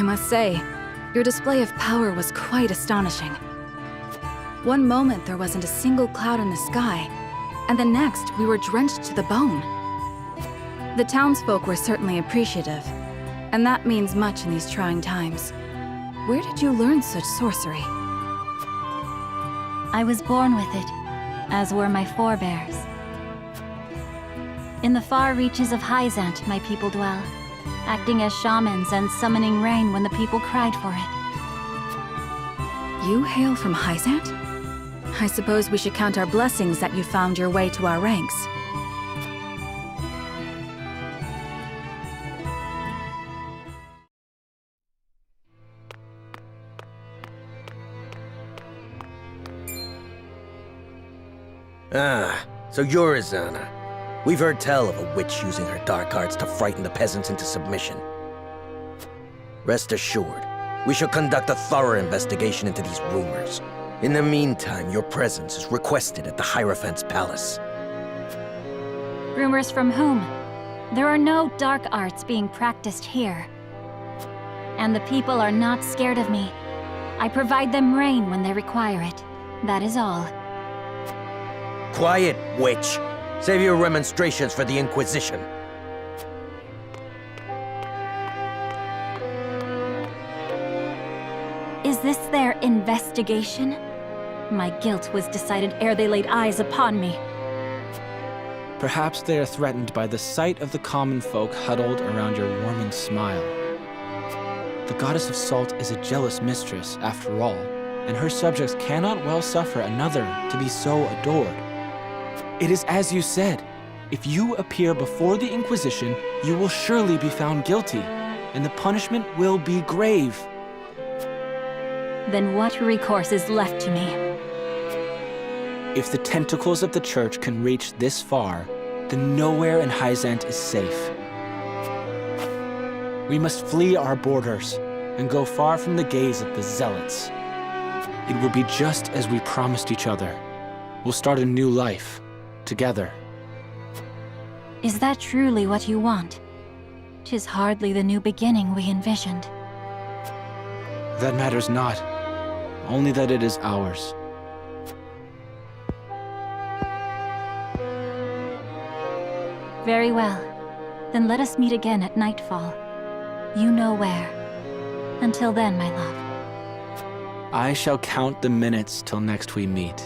I must say, your display of power was quite astonishing. One moment there wasn't a single cloud in the sky, and the next we were drenched to the bone. The townsfolk were certainly appreciative, and that means much in these trying times. Where did you learn such sorcery? I was born with it, as were my forebears. In the far reaches of Hyzant, my people dwell, acting as shamans and summoning rain when the people cried for it. You hail from Hyzant? I suppose we should count our blessings that you found your way to our ranks. Ah, so you're Izana. We've heard tell of a witch using her dark arts to frighten the peasants into submission. Rest assured, we shall conduct a thorough investigation into these rumors. In the meantime, your presence is requested at the Hierophant's palace. Rumors from whom? There are no dark arts being practiced here. And the people are not scared of me. I provide them rain when they require it. That is all. Quiet, witch! Save your remonstrations for the Inquisition. Is this their investigation? My guilt was decided ere they laid eyes upon me. Perhaps they are threatened by the sight of the common folk huddled around your warming smile. The goddess of salt is a jealous mistress, after all, and her subjects cannot well suffer another to be so adored. It is as you said. If you appear before the Inquisition, you will surely be found guilty, and the punishment will be grave. Then what recourse is left to me? If the tentacles of the Church can reach this far, then nowhere in Hyzant is safe. We must flee our borders and go far from the gaze of the Zealots. It will be just as we promised each other. We'll start a new life, together. Is that truly what you want? 'Tis hardly the new beginning we envisioned. That matters not, only that it is ours. Very well. Then let us meet again at nightfall. You know where. Until then, my love. I shall count the minutes till next we meet.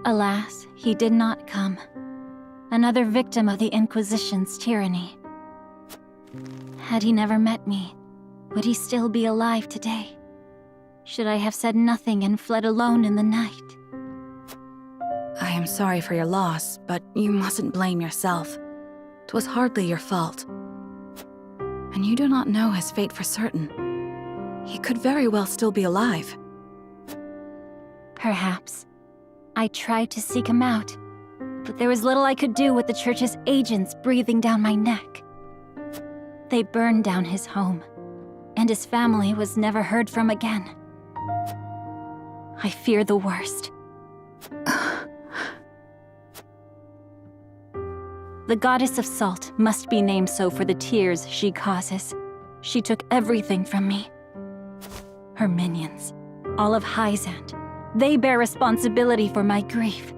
Alas, he did not come. Another victim of the Inquisition's tyranny. Had he never met me, would he still be alive today? Should I have said nothing and fled alone in the night? I am sorry for your loss, but you mustn't blame yourself. 'Twas hardly your fault. And you do not know his fate for certain. He could very well still be alive. Perhaps. I tried to seek him out, but there was little I could do with the Church's agents breathing down my neck. They burned down his home, and his family was never heard from again. I fear the worst. The goddess of salt must be named so for the tears she causes. She took everything from me. Her minions, all of Hyzant, they bear responsibility for my grief,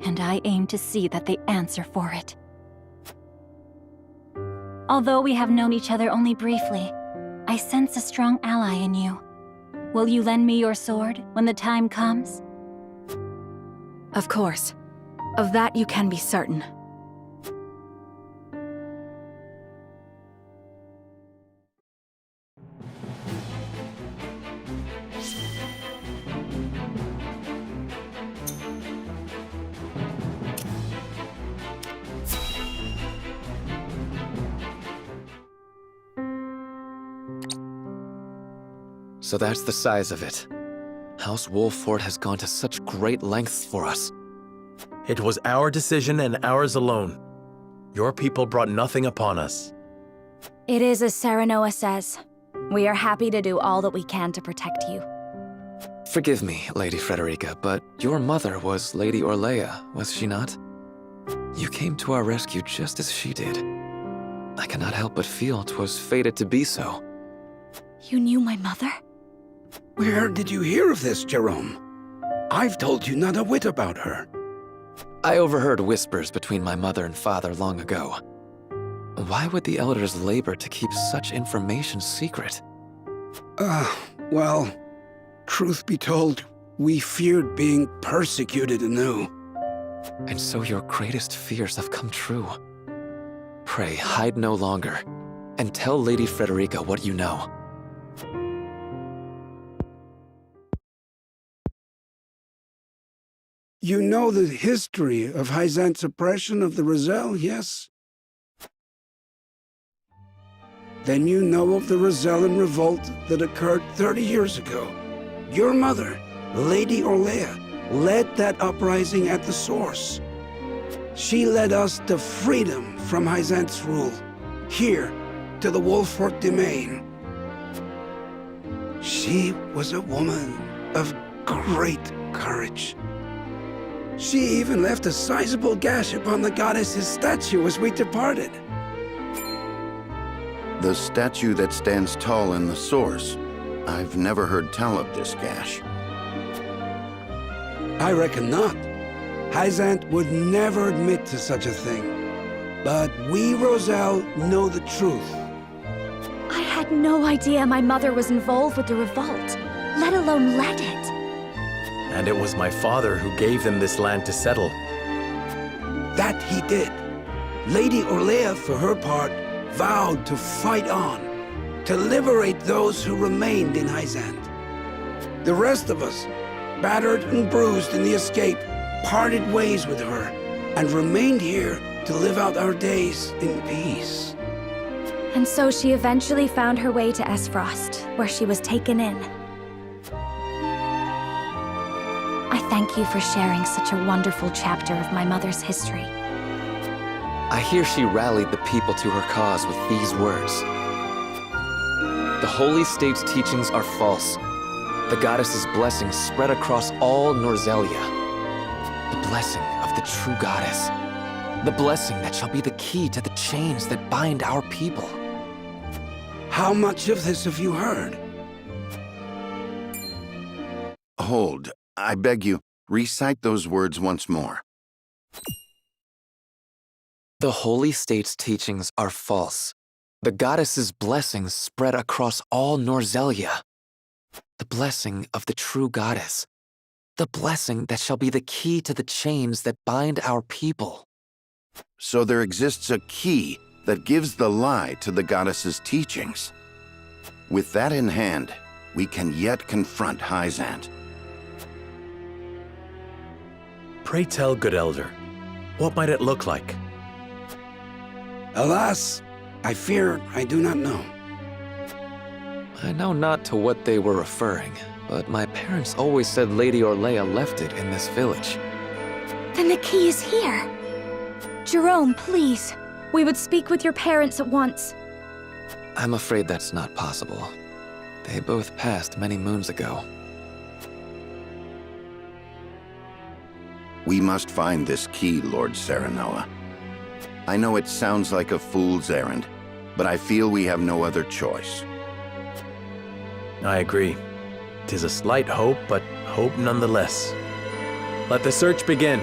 and I aim to see that they answer for it. Although we have known each other only briefly, I sense a strong ally in you. Will you lend me your sword when the time comes? Of course. Of that you can be certain. So that's the size of it. House Wolffort has gone to such great lengths for us. It was our decision and ours alone. Your people brought nothing upon us. It is as Serenoa says. We are happy to do all that we can to protect you. Forgive me, Lady Frederica, but your mother was Lady Orlea, was she not? You came to our rescue just as she did. I cannot help but feel 'twas fated to be so. You knew my mother? Where did you hear of this, Jerome? I've told you not a whit about her. I overheard whispers between my mother and father long ago. Why would the elders labor to keep such information secret? Well, truth be told, we feared being persecuted anew. And so your greatest fears have come true. Pray, hide no longer, and tell Lady Frederica what you know. You know the history of Hyzant's oppression of the Roselle, yes? Then you know of the Rosellan revolt that occurred 30 years ago. Your mother, Lady Orlea, led that uprising at the source. She led us to freedom from Hyzant's rule, here to the Wolfort domain. She was a woman of great courage. She even left a sizable gash upon the goddess's statue as we departed. The statue that stands tall in the source. I've never heard tell of this gash. I reckon not. Hyzant would never admit to such a thing. But we, Roselle, know the truth. I had no idea my mother was involved with the revolt, let alone led it. And it was my father who gave them this land to settle. That he did. Lady Orlea, for her part, vowed to fight on, to liberate those who remained in Hyzant. The rest of us, battered and bruised in the escape, parted ways with her, and remained here to live out our days in peace. And so she eventually found her way to Esfrost, where she was taken in. I thank you for sharing such a wonderful chapter of my mother's history. I hear she rallied the people to her cause with these words. The Holy State's teachings are false. The goddess's blessings spread across all Norzelia. The blessing of the true goddess. The blessing that shall be the key to the chains that bind our people. How much of this have you heard? Hold. I beg you, recite those words once more. The Holy State's teachings are false. The goddess's blessings spread across all Norzelia. The blessing of the true goddess. The blessing that shall be the key to the chains that bind our people. So there exists a key that gives the lie to the goddess's teachings. With that in hand, we can yet confront Hyzant. Pray tell, good elder, what might it look like? Alas, I fear I do not know. I know not to what they were referring, but my parents always said Lady Orlea left it in this village. Then the key is here. Jerome, please. We would speak with your parents at once. I'm afraid that's not possible. They both passed many moons ago. We must find this key, Lord Serenoa. I know it sounds like a fool's errand, but I feel we have no other choice. I agree. 'Tis a slight hope, but hope nonetheless. Let the search begin.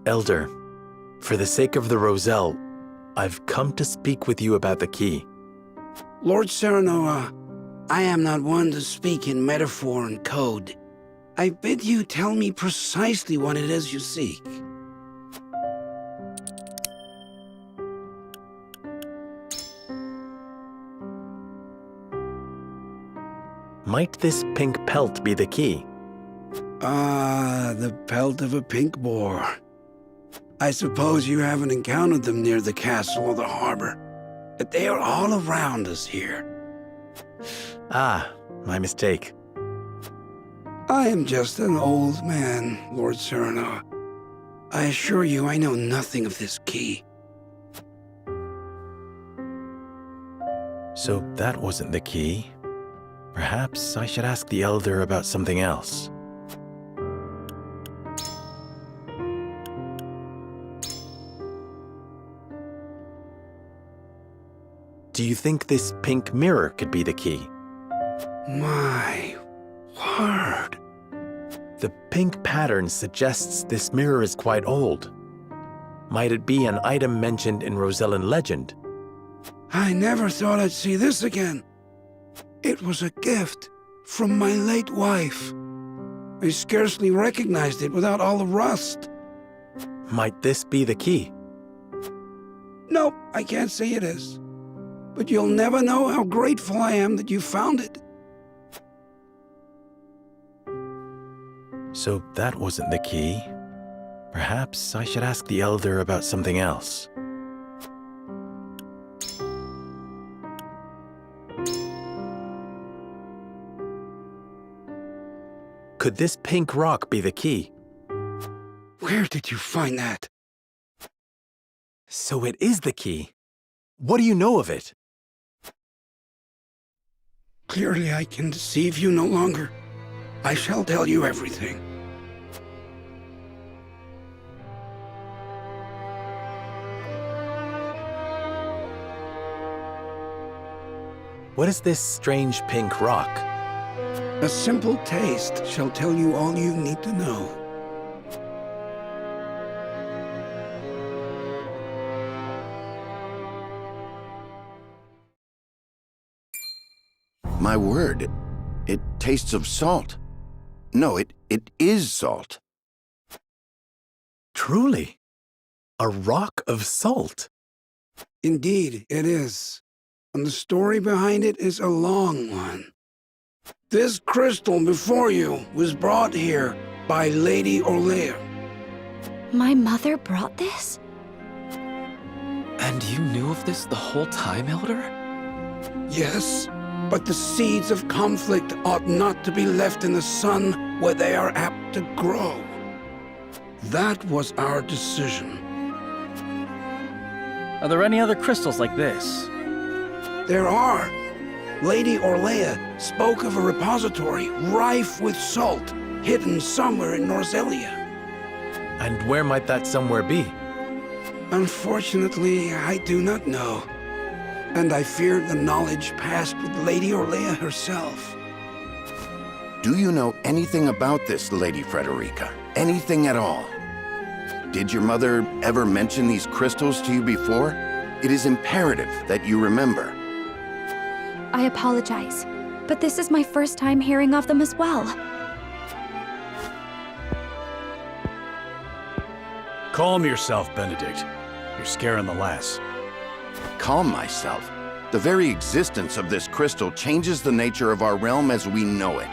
Elder, for the sake of the Roselle, I've come to speak with you about the key. Lord Serenoa, I am not one to speak in metaphor and code. I bid you tell me precisely what it is you seek. Might this pink pelt be the key? Ah, the pelt of a pink boar. I suppose you haven't encountered them near the castle or the harbor, but they are all around us here. Ah, my mistake. I am just an old man, Lord Serenoa. I assure you I know nothing of this key. So that wasn't the key. Perhaps I should ask the Elder about something else. Do you think this pink mirror could be the key? My word. The pink pattern suggests this mirror is quite old. Might it be an item mentioned in Rosellan legend? I never thought I'd see this again. It was a gift from my late wife. I scarcely recognized it without all the rust. Might this be the key? Nope, I can't say it is. But you'll never know how grateful I am that you found it. So that wasn't the key. Perhaps I should ask the Elder about something else. Could this pink rock be the key? Where did you find that? So it is the key. What do you know of it? Clearly I can deceive you no longer. I shall tell you everything. What is this strange pink rock? A simple taste shall tell you all you need to know. My word, it tastes of salt. No, it is salt. Truly, a rock of salt. Indeed, it is. And the story behind it is a long one. This crystal before you was brought here by Lady Orlea. My mother brought this? And you knew of this the whole time, Elder? Yes, but the seeds of conflict ought not to be left in the sun where they are apt to grow. That was our decision. Are there any other crystals like this? There are. Lady Orlea spoke of a repository rife with salt, hidden somewhere in Norzelia. And where might that somewhere be? Unfortunately, I do not know. And I fear the knowledge passed with Lady Orlea herself. Do you know anything about this, Lady Frederica? Anything at all? Did your mother ever mention these crystals to you before? It is imperative that you remember. I apologize, but this is my first time hearing of them as well. Calm yourself, Benedict. You're scaring the lass. Calm myself. The very existence of this crystal changes the nature of our realm as we know it.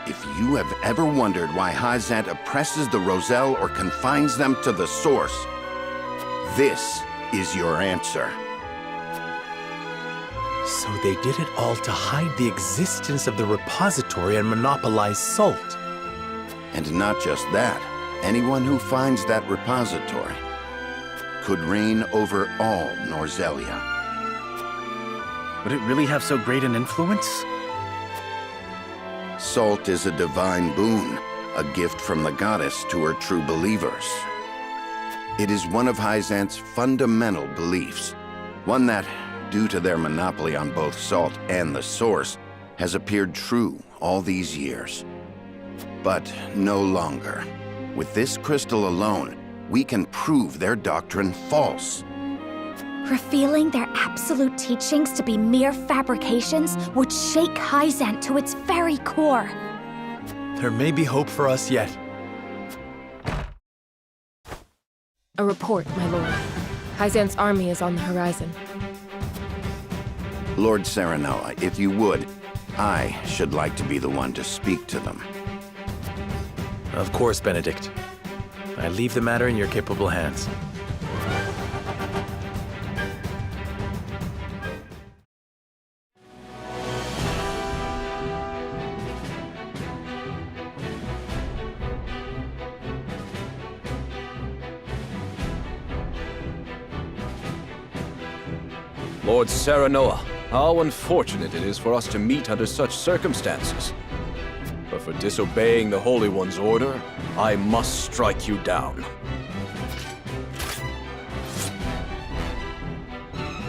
If you have ever wondered why Hazant oppresses the Roselle or confines them to the source, this is your answer. So they did it all to hide the existence of the repository and monopolize salt. And not just that, anyone who finds that repository could reign over all Norzelia. Would it really have so great an influence? Salt is a divine boon, a gift from the goddess to her true believers. It is one of Hazant's fundamental beliefs, one that, due to their monopoly on both salt and the source, has appeared true all these years. But no longer. With this crystal alone, we can prove their doctrine false. Revealing their absolute teachings to be mere fabrications would shake Hyzant to its very core. There may be hope for us yet. A report, my lord. Hyzant's army is on the horizon. Lord Serenoa, if you would, I should like to be the one to speak to them. Of course, Benedict. I leave the matter in your capable hands. Lord Serenoa, how unfortunate it is for us to meet under such circumstances. But for disobeying the Holy One's order, I must strike you down.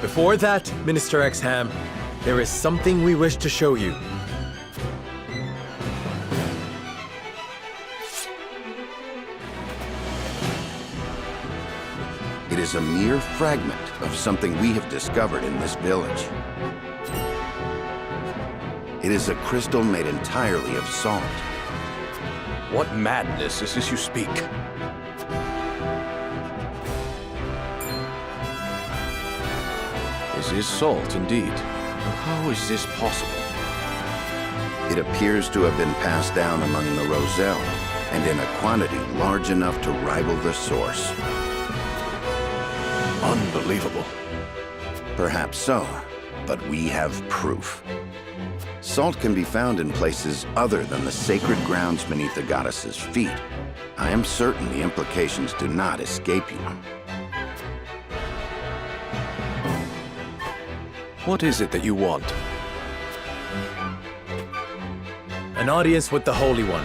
Before that, Minister Exham, there is something we wish to show you. It is a mere fragment of something we have discovered in this village. It is a crystal made entirely of salt. What madness is this you speak? This is salt, indeed. But how is this possible? It appears to have been passed down among the Roselle, and in a quantity large enough to rival the source. Unbelievable. Perhaps so, but we have proof. Salt can be found in places other than the sacred grounds beneath the goddess's feet. I am certain the implications do not escape you. What is it that you want? An audience with the Holy One,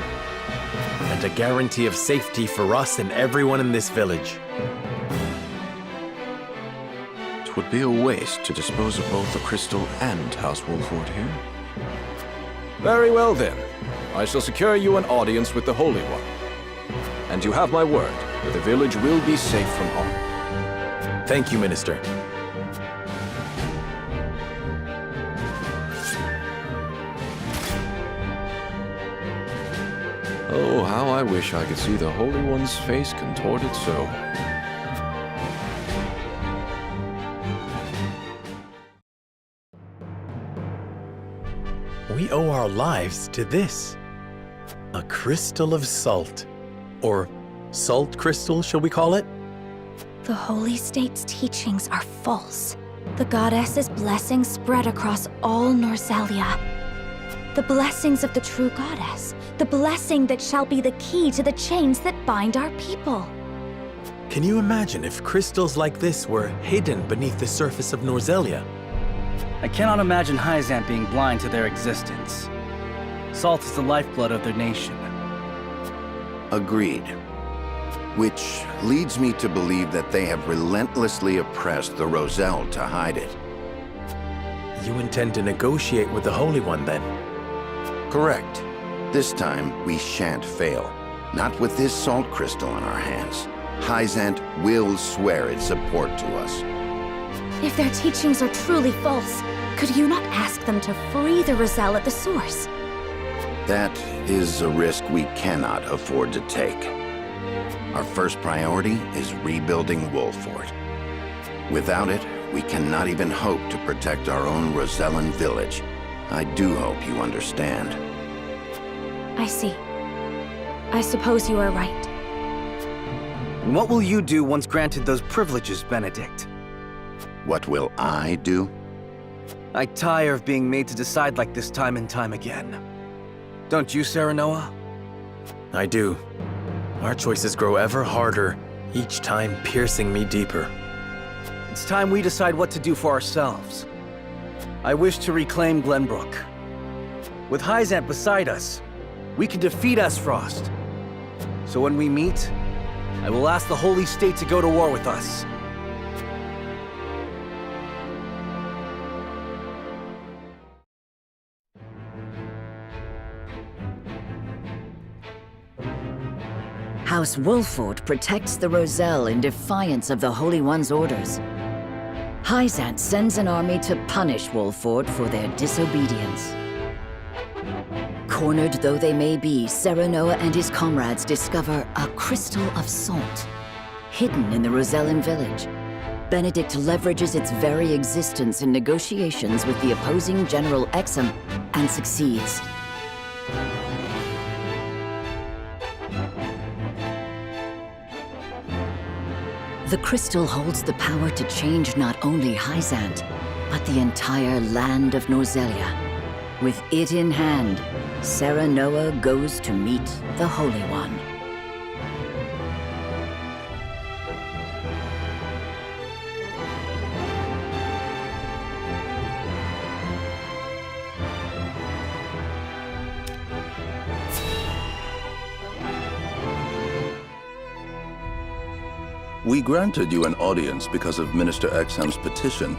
and a guarantee of safety for us and everyone in this village. It would be a waste to dispose of both the crystal and House Wolford here. Very well then. I shall secure you an audience with the Holy One. And you have my word that the village will be safe from harm. Thank you, Minister. Oh, how I wish I could see the Holy One's face contorted so. We owe our lives to this. A crystal of salt. Or salt crystal, shall we call it? The Holy State's teachings are false. The goddess's blessings spread across all Norzelia. The blessings of the true goddess. The blessing that shall be the key to the chains that bind our people. Can you imagine if crystals like this were hidden beneath the surface of Norzelia? I cannot imagine Hyzant being blind to their existence. Salt is the lifeblood of their nation. Agreed. Which leads me to believe that they have relentlessly oppressed the Roselle to hide it. You intend to negotiate with the Holy One, then? Correct. This time, we shan't fail. Not with this salt crystal in our hands. Hyzant will swear its support to us. If their teachings are truly false, could you not ask them to free the Roselle at the source? That is a risk we cannot afford to take. Our first priority is rebuilding Wolford. Without it, we cannot even hope to protect our own Rosellan village. I do hope you understand. I see. I suppose you are right. And what will you do once granted those privileges, Benedict? What will I do? I tire of being made to decide like this time and time again. Don't you, Serenoa? I do. Our choices grow ever harder, each time piercing me deeper. It's time we decide what to do for ourselves. I wish to reclaim Glenbrook. With Hyzant beside us, we can defeat Esfrost. So when we meet, I will ask the Holy State to go to war with us. House Wolford protects the Roselle in defiance of the Holy One's orders. Hyzant sends an army to punish Wolford for their disobedience. Cornered though they may be, Serenoa and his comrades discover a crystal of salt, hidden in the Rosellan village. Benedict leverages its very existence in negotiations with the opposing General Exum and succeeds. The crystal holds the power to change not only Hyzant, but the entire land of Norzelia. With it in hand, Serenoa goes to meet the Holy One. We granted you an audience because of Minister Exham's petition,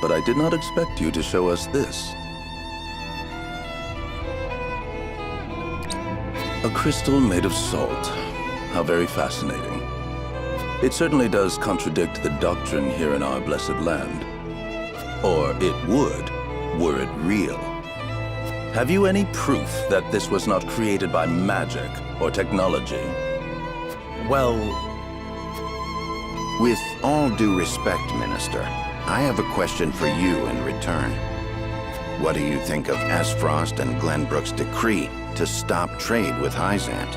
but I did not expect you to show us this. A crystal made of salt. How very fascinating. It certainly does contradict the doctrine here in our blessed land. Or it would, were it real. Have you any proof that this was not created by magic or technology? Well, with all due respect, Minister, I have a question for you in return. What do you think of Esfrost and Glenbrook's decree to stop trade with Hyzant?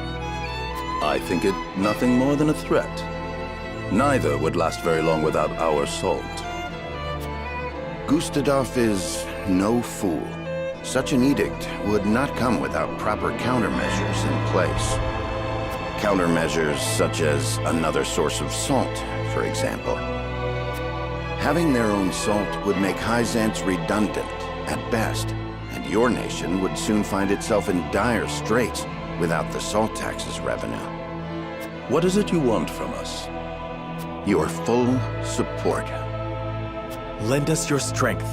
I think it nothing more than a threat. Neither would last very long without our salt. Gustadolf is no fool. Such an edict would not come without proper countermeasures in place. Countermeasures such as another source of salt, for example. Having their own salt would make Hyzant's redundant, at best, and your nation would soon find itself in dire straits without the salt tax's revenue. What is it you want from us? Your full support. Lend us your strength,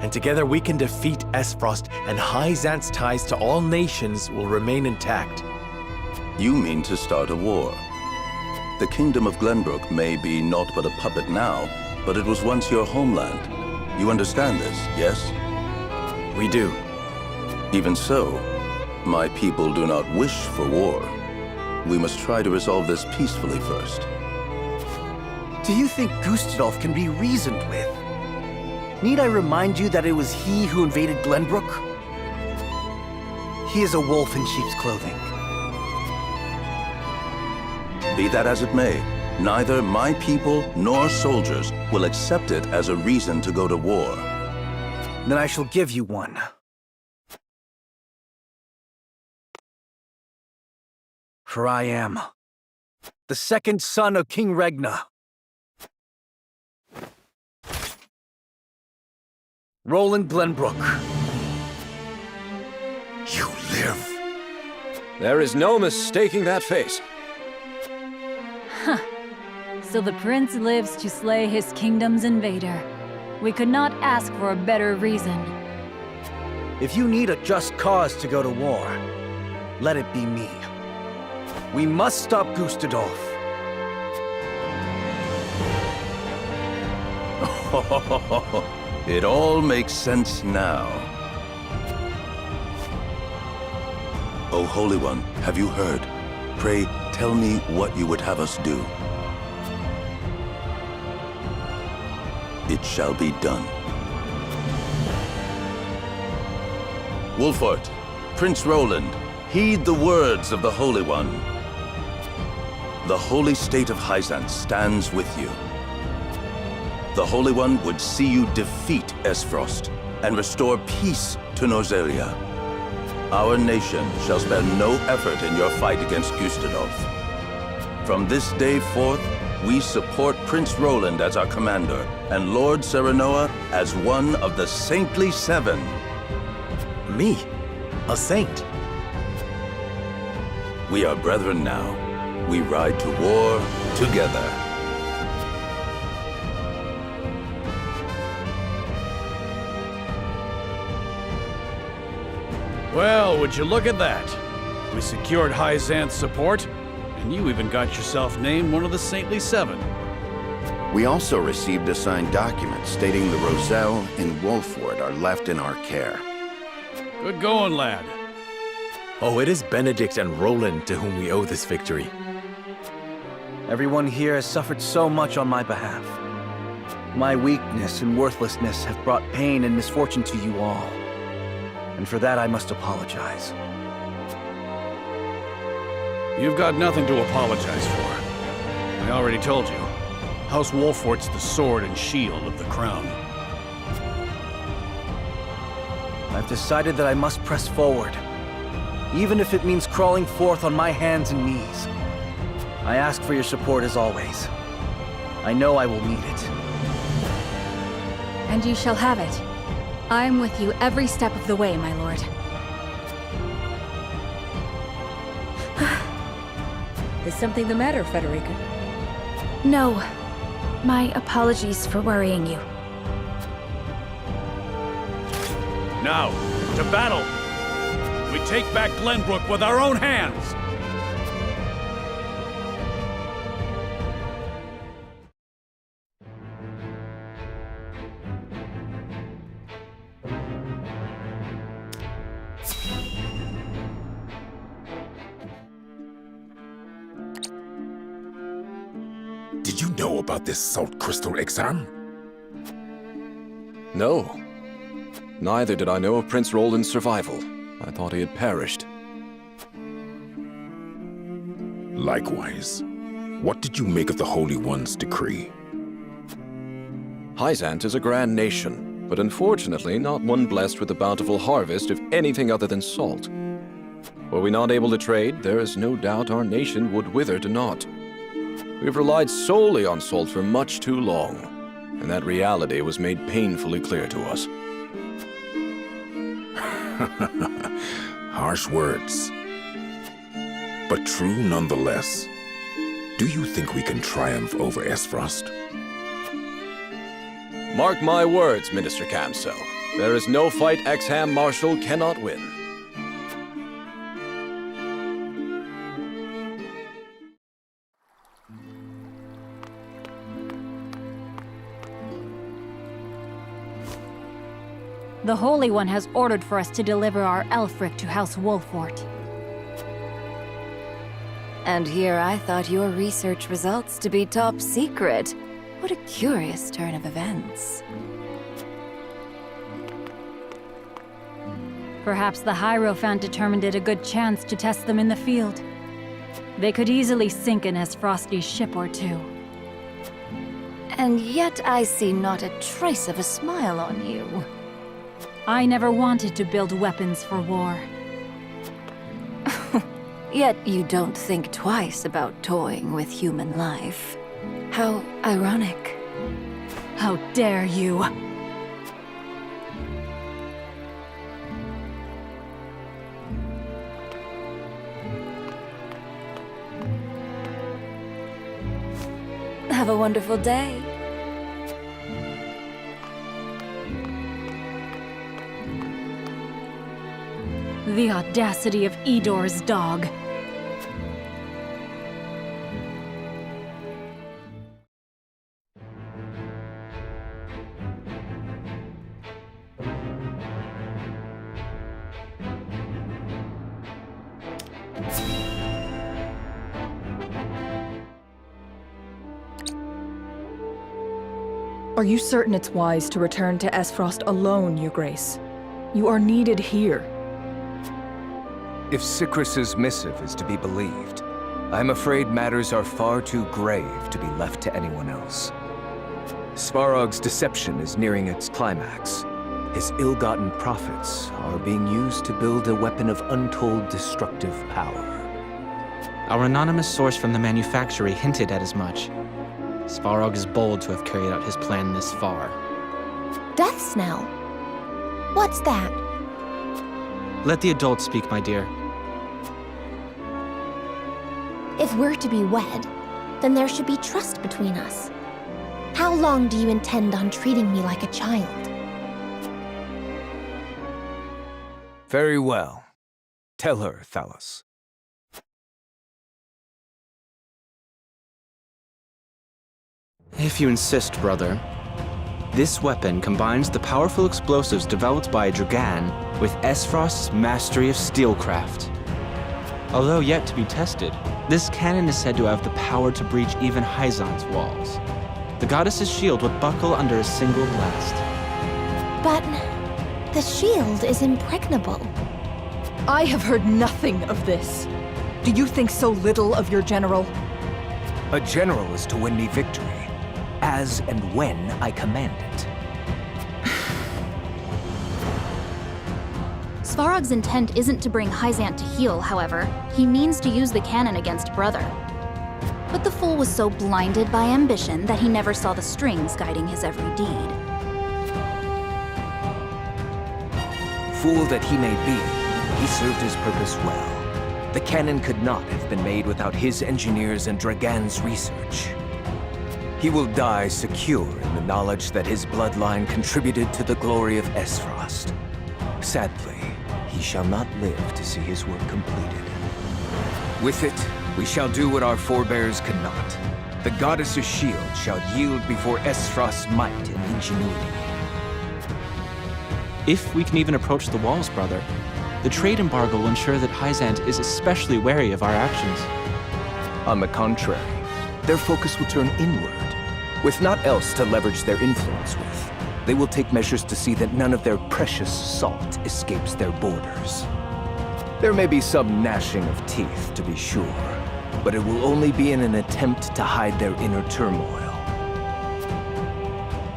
and together we can defeat Esfrost, and Hyzant's ties to all nations will remain intact. You mean to start a war? The kingdom of Glenbrook may be naught but a puppet now, but it was once your homeland. You understand this, yes? We do. Even so, my people do not wish for war. We must try to resolve this peacefully first. Do you think Gustadolf can be reasoned with? Need I remind you that it was he who invaded Glenbrook? He is a wolf in sheep's clothing. Be that as it may, neither my people nor soldiers will accept it as a reason to go to war. Then I shall give you one. For I am the second son of King Regna. Roland Glenbrook. You live. There is no mistaking that face. Huh. So the prince lives to slay his kingdom's invader. We could not ask for a better reason. If you need a just cause to go to war, let it be me. We must stop Gustadolf. It all makes sense now. O Holy One, have you heard? Pray, tell me what you would have us do. It shall be done. Wolfort, Prince Roland, heed the words of the Holy One. The holy state of Hyzant stands with you. The Holy One would see you defeat Esfrost and restore peace to Norzelia. Our nation shall spare no effort in your fight against Gustadolf. From this day forth, we support Prince Roland as our commander and Lord Serenoa as one of the Saintly Seven. Me? A saint? We are brethren now. We ride to war together. Well, would you look at that? We secured Hyzant's support, And you even got yourself named one of the Saintly Seven. We also received a signed document stating the Roselle and Wolford are left in our care. Good going, lad. Oh, it is Benedict and Roland to whom we owe this victory. Everyone here has suffered so much on my behalf. My weakness and worthlessness have brought pain and misfortune to you all. And for that I must apologize. You've got nothing to apologize for. I already told you. House Wolfort's the sword and shield of the crown. I've decided that I must press forward, even if it means crawling forth on my hands and knees. I ask for your support as always. I know I will need it. And you shall have it. I am with you every step of the way, my lord. Is something the matter, Frederica? No. My apologies for worrying you. Now, to battle! We take back Glenbrook with our own hands! Did you know about this salt crystal exam? No. Neither did I know of Prince Roland's survival. I thought he had perished. Likewise. What did you make of the Holy One's decree? Hyzant is a grand nation, but unfortunately not one blessed with a bountiful harvest of anything other than salt. Were we not able to trade, there is no doubt our nation would wither to naught. We've relied solely on salt for much too long, and that reality was made painfully clear to us. Harsh words, but true nonetheless. Do you think we can triumph over Esfrost? Mark my words, Minister Camso. There is no fight Exham Marshal cannot win. The Holy One has ordered for us to deliver our Elfric to House Wolfort. And here I thought your research results to be top secret. What a curious turn of events. Perhaps the Hierophant determined it a good chance to test them in the field. They could easily sink an Frosty's ship or two. And yet I see not a trace of a smile on you. I never wanted to build weapons for war. Yet you don't think twice about toying with human life. How ironic. How dare you! Have a wonderful day. The audacity of Edor's dog. Are you certain it's wise to return to Esfrost alone, Your Grace? You are needed here. If Sikrus's missive is to be believed, I'm afraid matters are far too grave to be left to anyone else. Svarog's deception is nearing its climax. His ill-gotten profits are being used to build a weapon of untold destructive power. Our anonymous source from the manufactory hinted at as much. Svarog is bold to have carried out his plan this far. Death Snell? What's that? Let the adults speak, my dear. If we're to be wed, then there should be trust between us. How long do you intend on treating me like a child? Very well. Tell her, Thalos. If you insist, brother. This weapon combines the powerful explosives developed by Dragan with Esfrost's mastery of steelcraft. Although yet to be tested, this cannon is said to have the power to breach even Hyzant's walls. The goddess's shield would buckle under a single blast. But the shield is impregnable. I have heard nothing of this. Do you think so little of your general? A general is to win me victory, as and when I command it. Svarog's intent isn't to bring Hyzant to heel, however. He means to use the cannon against Brother. But the fool was so blinded by ambition that he never saw the strings guiding his every deed. Fool that he may be, he served his purpose well. The cannon could not have been made without his engineers and Dragan's research. He will die secure in the knowledge that his bloodline contributed to the glory of Esfrost. Sadly, he shall not live to see his work completed. With it, we shall do what our forebears could not. The goddess's shield shall yield before Esfrost's might and ingenuity. If we can even approach the walls, brother, the trade embargo will ensure that Hyzant is especially wary of our actions. On the contrary, their focus will turn inward. With naught else to leverage their influence with, they will take measures to see that none of their precious salt escapes their borders. There may be some gnashing of teeth, to be sure, but it will only be in an attempt to hide their inner turmoil.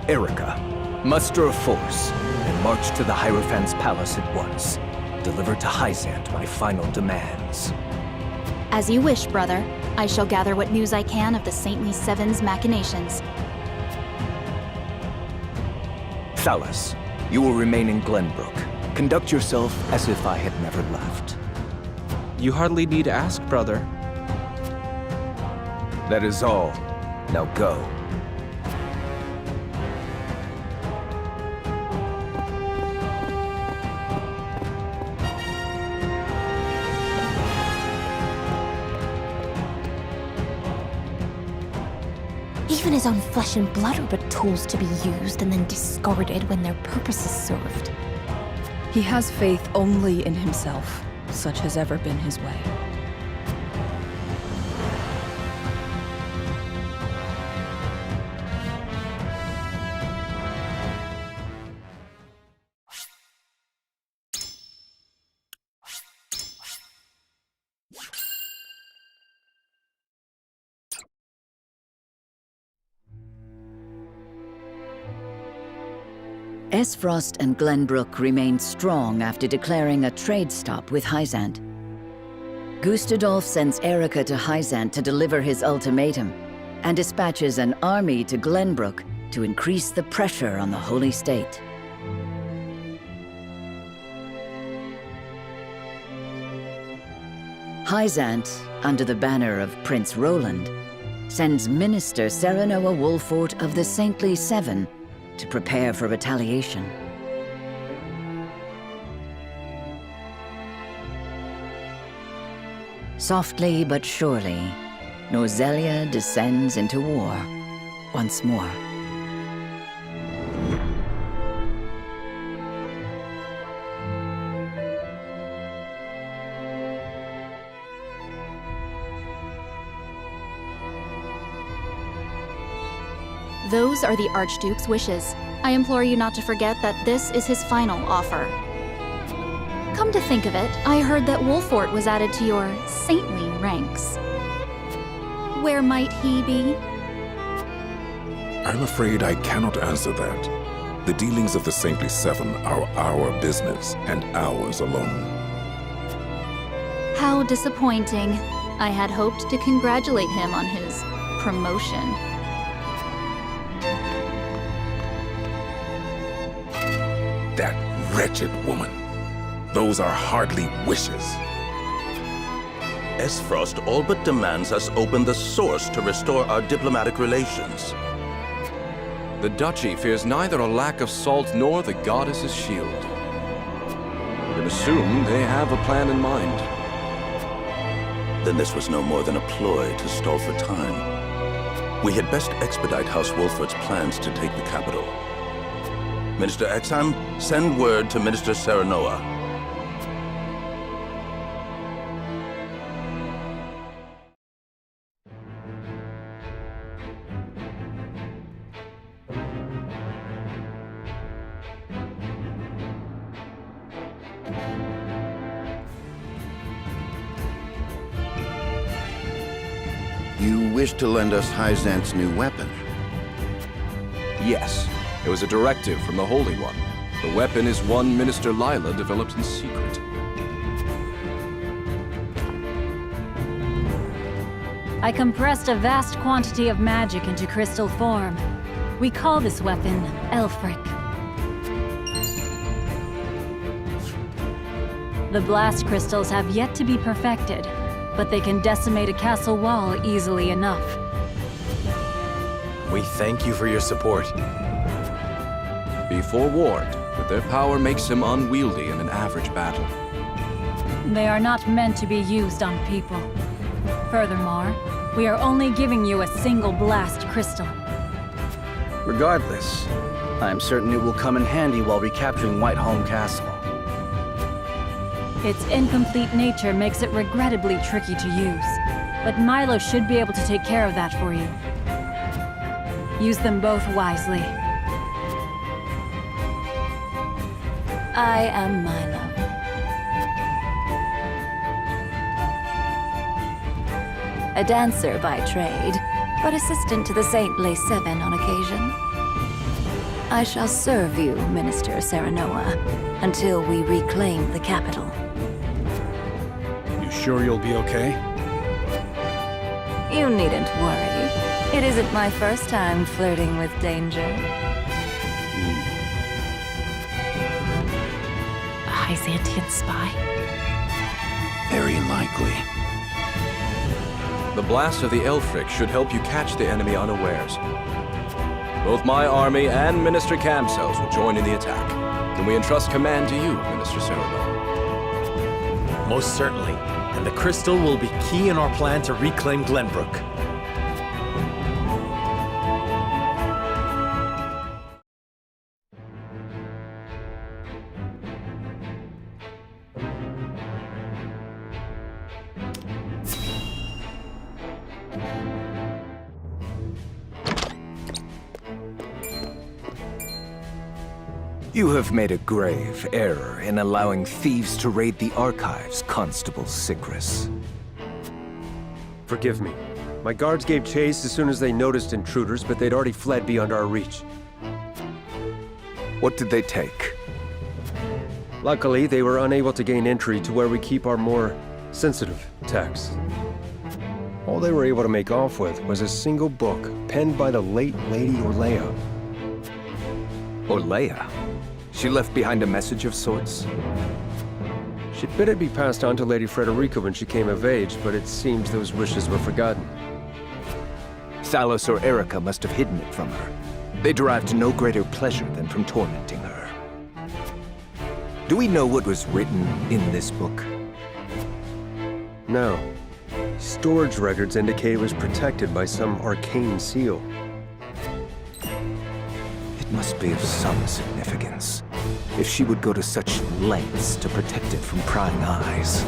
Erica, muster a force and march to the Hierophant's palace at once. Deliver to Hyzant my final demands. As you wish, brother. I shall gather what news I can of the Saintly Seven's machinations. Thalas, you will remain in Glenbrook. Conduct yourself as if I had never left. You hardly need ask, brother. That is all. Now go. Even his own flesh and blood are but tools to be used and then discarded when their purpose is served. He has faith only in himself. Such has ever been his way. Esfrost and Glenbrook remained strong after declaring a trade stop with Hyzant. Gustadolf sends Erica to Hyzant to deliver his ultimatum, and dispatches an army to Glenbrook to increase the pressure on the Holy State. Hyzant, under the banner of Prince Roland, sends Minister Serenoa Wolfort of the Saintly Seven to prepare for retaliation. Softly but surely, Norzelia descends into war once more. Those are the Archduke's wishes. I implore you not to forget that this is his final offer. Come to think of it, I heard that Wolfort was added to your saintly ranks. Where might he be? I'm afraid I cannot answer that. The dealings of the Saintly Seven are our business, and ours alone. How disappointing. I had hoped to congratulate him on his promotion. That wretched woman. Those are hardly wishes. Esfrost all but demands us open the source to restore our diplomatic relations. The Duchy fears neither a lack of salt nor the goddess's shield. You can assume they have a plan in mind. Then this was no more than a ploy to stall for time. We had best expedite House Wolfort's plans to take the capital. Minister Exham, send word to Minister Serenoa. You wish to lend us Hyzant's new weapon? Yes, it was a directive from the Holy One. The weapon is one Minister Lila developed in secret. I compressed a vast quantity of magic into crystal form. We call this weapon Elfric. The blast crystals have yet to be perfected, but they can decimate a castle wall easily enough. We thank you for your support. Be forewarned that their power makes them unwieldy in an average battle. They are not meant to be used on people. Furthermore, we are only giving you a single blast crystal. Regardless, I am certain it will come in handy while recapturing Whiteholm Castle. Its incomplete nature makes it regrettably tricky to use, but Milo should be able to take care of that for you. Use them both wisely. I am Milo. A dancer by trade, but assistant to the saintly Seven on occasion. I shall serve you, Minister Serenoa, until we reclaim the capital. You sure you'll be okay? You needn't worry. It isn't my first time flirting with danger. A Hyzantian spy? Very likely. The blast of the Elfric should help you catch the enemy unawares. Both my army and Minister Camcells will join in the attack. Can we entrust command to you, Minister Serenoa? Most certainly. And the crystal will be key in our plan to reclaim Glenbrook. You have made a grave error in allowing thieves to raid the archives, Constable Sigris. Forgive me. My guards gave chase as soon as they noticed intruders, but they'd already fled beyond our reach. What did they take? Luckily, they were unable to gain entry to where we keep our more sensitive texts. All they were able to make off with was a single book penned by the late Lady Orlea. Orlea? She left behind a message of sorts? She'd bid it be passed on to Lady Frederica when she came of age, but it seems those wishes were forgotten. Salos or Erica must have hidden it from her. They derived no greater pleasure than from tormenting her. Do we know what was written in this book? No. Storage records indicate it was protected by some arcane seal. It must be of some significance, if she would go to such lengths to protect it from prying eyes.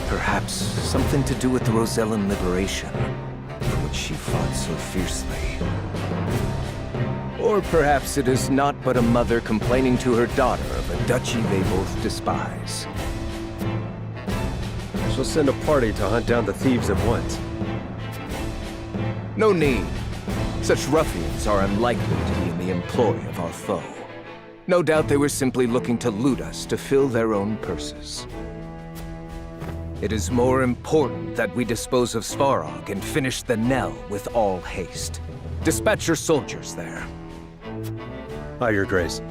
Perhaps something to do with the Rosellan liberation, for which she fought so fiercely. Or perhaps it is not but a mother complaining to her daughter of a duchy they both despise. She'll send a party to hunt down the thieves at once. No need. Such ruffians are unlikely to be in the employ of our foe. No doubt they were simply looking to loot us to fill their own purses. It is more important that we dispose of Svarog and finish the Nell with all haste. Dispatch your soldiers there. Aye, Your Grace.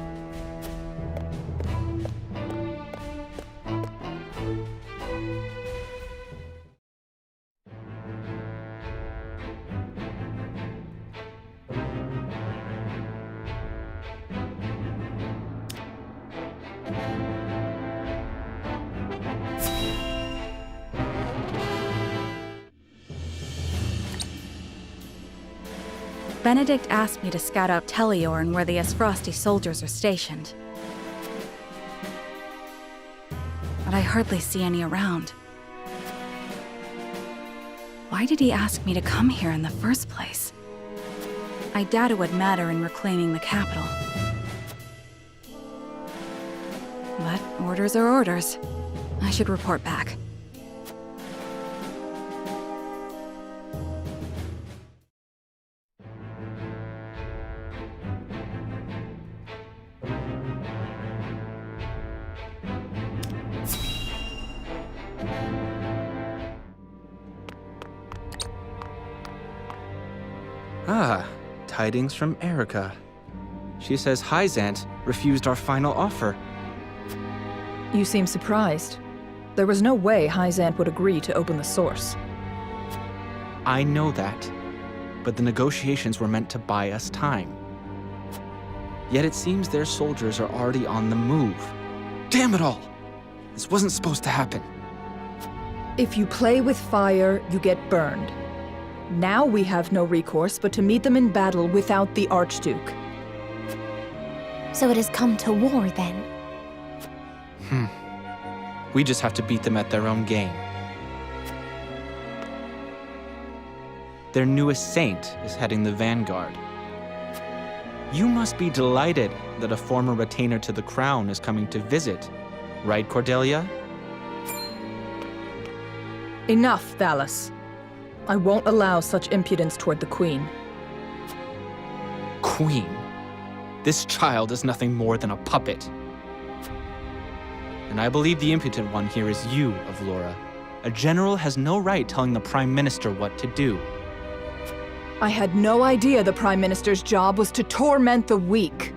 Benedict asked me to scout out Teleorn where the Esfrosti soldiers are stationed. But I hardly see any around. Why did he ask me to come here in the first place? I doubt it would matter in reclaiming the capital. But orders are orders. I should report back. Ah, tidings from Erica. She says Hyzant refused our final offer. You seem surprised. There was no way Hyzant would agree to open the source. I know that, but the negotiations were meant to buy us time. Yet it seems their soldiers are already on the move. Damn it all! This wasn't supposed to happen. If you play with fire, you get burned. Now we have no recourse but to meet them in battle without the Archduke. So it has come to war, then? We just have to beat them at their own game. Their newest saint is heading the vanguard. You must be delighted that a former retainer to the crown is coming to visit, right, Cordelia? Enough, Thallas. I won't allow such impudence toward the Queen. Queen? This child is nothing more than a puppet. And I believe the impotent one here is you, Avlora. A general has no right telling the Prime Minister what to do. I had no idea the Prime Minister's job was to torment the weak.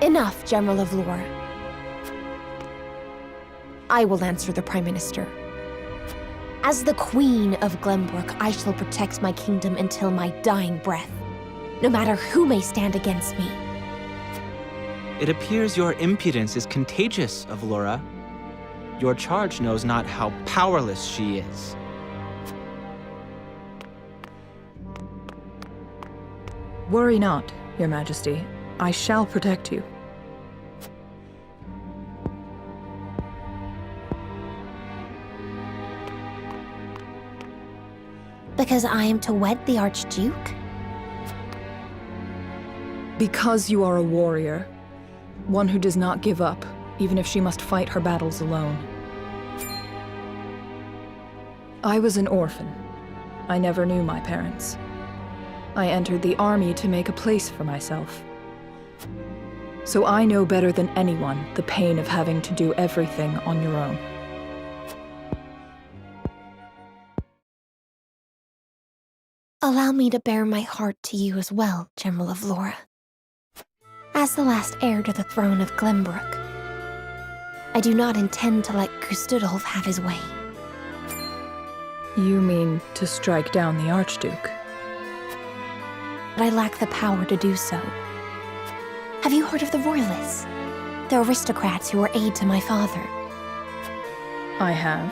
Enough, General Avlora. I will answer the Prime Minister. As the Queen of Glenbrook, I shall protect my kingdom until my dying breath, no matter who may stand against me. It appears your impudence is contagious, Avlora. Your charge knows not how powerless she is. Worry not, Your Majesty. I shall protect you. Because I am to wed the Archduke? Because you are a warrior. One who does not give up, even if she must fight her battles alone. I was an orphan. I never knew my parents. I entered the army to make a place for myself. So I know better than anyone the pain of having to do everything on your own. Allow me to bare my heart to you as well, General Avlora. As the last heir to the throne of Glenbrook, I do not intend to let Gustudolf have his way. You mean to strike down the Archduke? But I lack the power to do so. Have you heard of the Royalists? The aristocrats who were aid to my father. I have.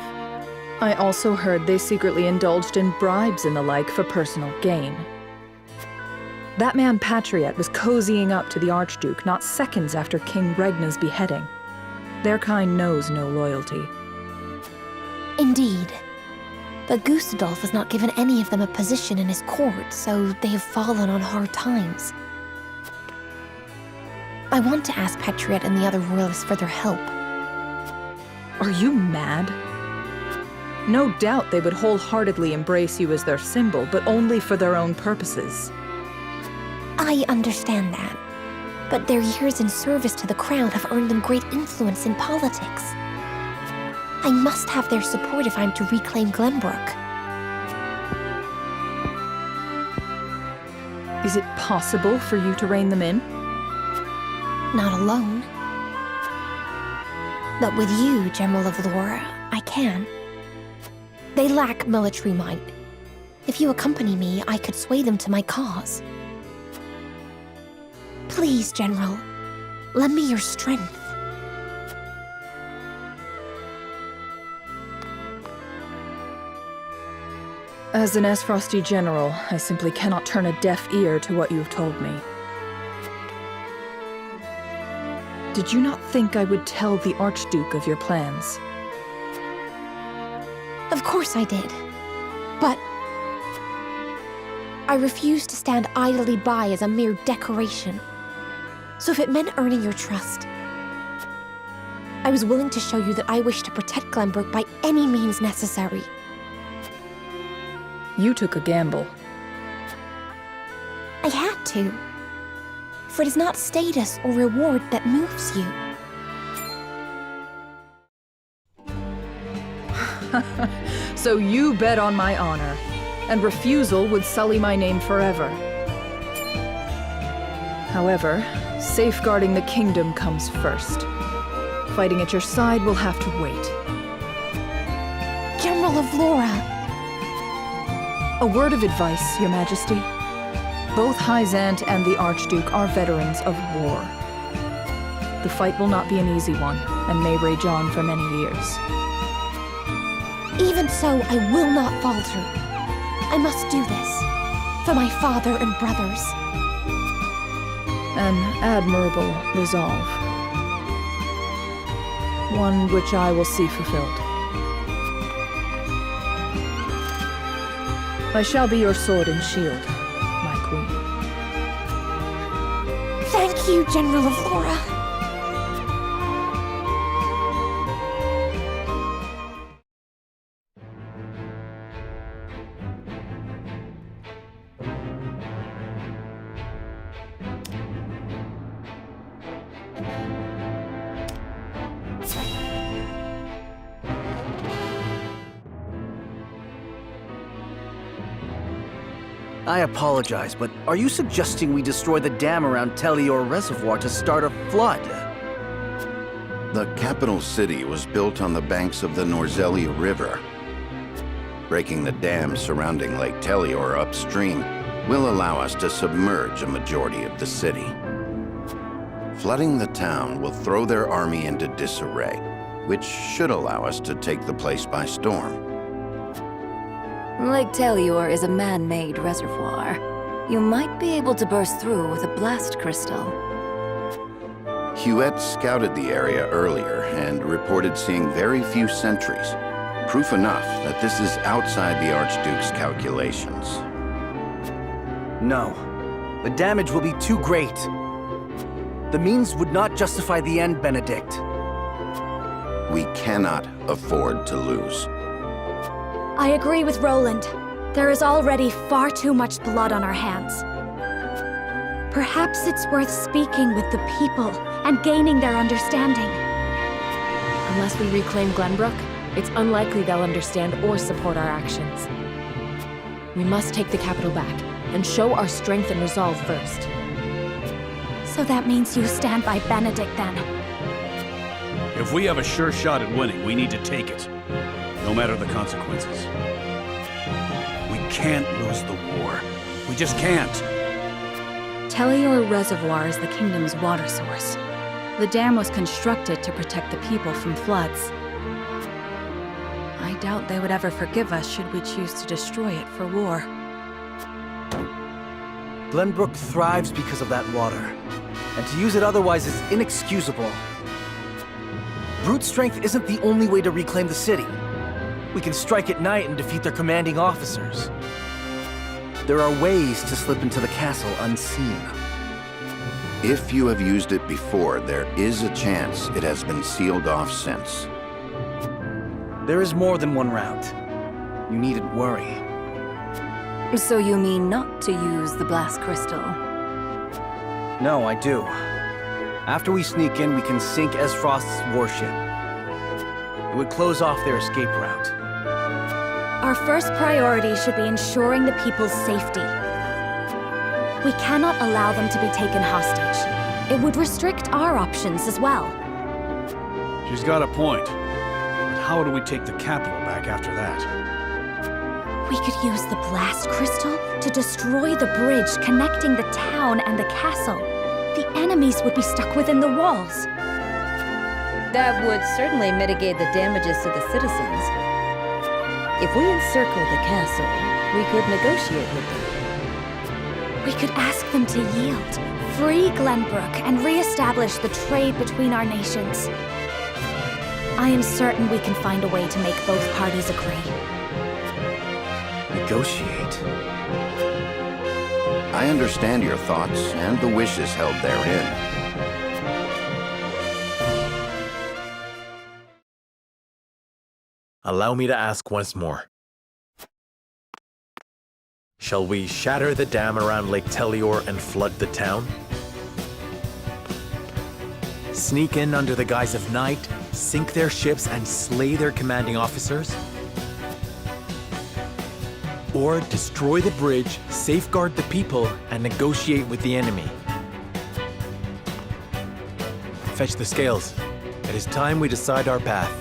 I also heard they secretly indulged in bribes and the like for personal gain. That man Patriot was cozying up to the Archduke not seconds after King Regna's beheading. Their kind knows no loyalty. Indeed. But Gustudolf has not given any of them a position in his court, so they have fallen on hard times. I want to ask Patriot and the other royalists for their help. Are you mad? No doubt they would wholeheartedly embrace you as their symbol, but only for their own purposes. I understand that. But their years in service to the crown have earned them great influence in politics. I must have their support if I'm to reclaim Glenbrook. Is it possible for you to rein them in? Not alone. But with you, General Avlora, I can. They lack military might. If you accompany me, I could sway them to my cause. Please, General, lend me your strength. As an Esfrosti general, I simply cannot turn a deaf ear to what you've told me. Did you not think I would tell the Archduke of your plans? Of course I did. But I refused to stand idly by as a mere decoration. So if it meant earning your trust, I was willing to show you that I wish to protect Glenbrook by any means necessary. You took a gamble. I had to. For it is not status or reward that moves you. So you bet on my honor, and refusal would sully my name forever. However, safeguarding the kingdom comes first. Fighting at your side will have to wait. General of Laura! A word of advice, Your Majesty. Both Hyzant and the Archduke are veterans of war. The fight will not be an easy one, and may rage on for many years. Even so, I will not falter. I must do this. For my father and brothers. An admirable resolve. One which I will see fulfilled. I shall be your sword and shield, my queen. Thank you, General of Laura. I apologize, but are you suggesting we destroy the dam around Telior Reservoir to start a flood? The capital city was built on the banks of the Norzellia River. Breaking the dam surrounding Lake Telior upstream will allow us to submerge a majority of the city. Flooding the town will throw their army into disarray, which should allow us to take the place by storm. Lake Telior is a man-made reservoir. You might be able to burst through with a blast crystal. Huette scouted the area earlier and reported seeing very few sentries. Proof enough that this is outside the Archduke's calculations. No. The damage will be too great. The means would not justify the end, Benedict. We cannot afford to lose. I agree with Roland. There is already far too much blood on our hands. Perhaps it's worth speaking with the people and gaining their understanding. Unless we reclaim Glenbrook, it's unlikely they'll understand or support our actions. We must take the capital back and show our strength and resolve first. So that means you stand by Benedict, then? If we have a sure shot at winning, we need to take it. No matter the consequences. We can't lose the war. We just can't. Telior Reservoir is the kingdom's water source. The dam was constructed to protect the people from floods. I doubt they would ever forgive us should we choose to destroy it for war. Glenbrook thrives because of that water, and to use it otherwise is inexcusable. Brute strength isn't the only way to reclaim the city. We can strike at night and defeat their commanding officers. There are ways to slip into the castle unseen. If you have used it before, there is a chance it has been sealed off since. There is more than one route. You needn't worry. So you mean not to use the blast crystal? No, I do. After we sneak in, we can sink Esfrost's warship. It would close off their escape route. Our first priority should be ensuring the people's safety. We cannot allow them to be taken hostage. It would restrict our options as well. She's got a point. But how do we take the capital back after that? We could use the blast crystal to destroy the bridge connecting the town and the castle. The enemies would be stuck within the walls. That would certainly mitigate the damages to the citizens. If we encircle the castle, We could negotiate with them. We could ask them to yield, free Glenbrook, and re-establish the trade between our nations. I am certain we can find a way to make both parties agree. Negotiate? I understand your thoughts and the wishes held therein. Allow me to ask once more. Shall we shatter the dam around Lake Telior and flood the town? Sneak in under the guise of night, sink their ships, and slay their commanding officers? Or destroy the bridge, safeguard the people, and negotiate with the enemy? Fetch the scales. It is time we decide our path.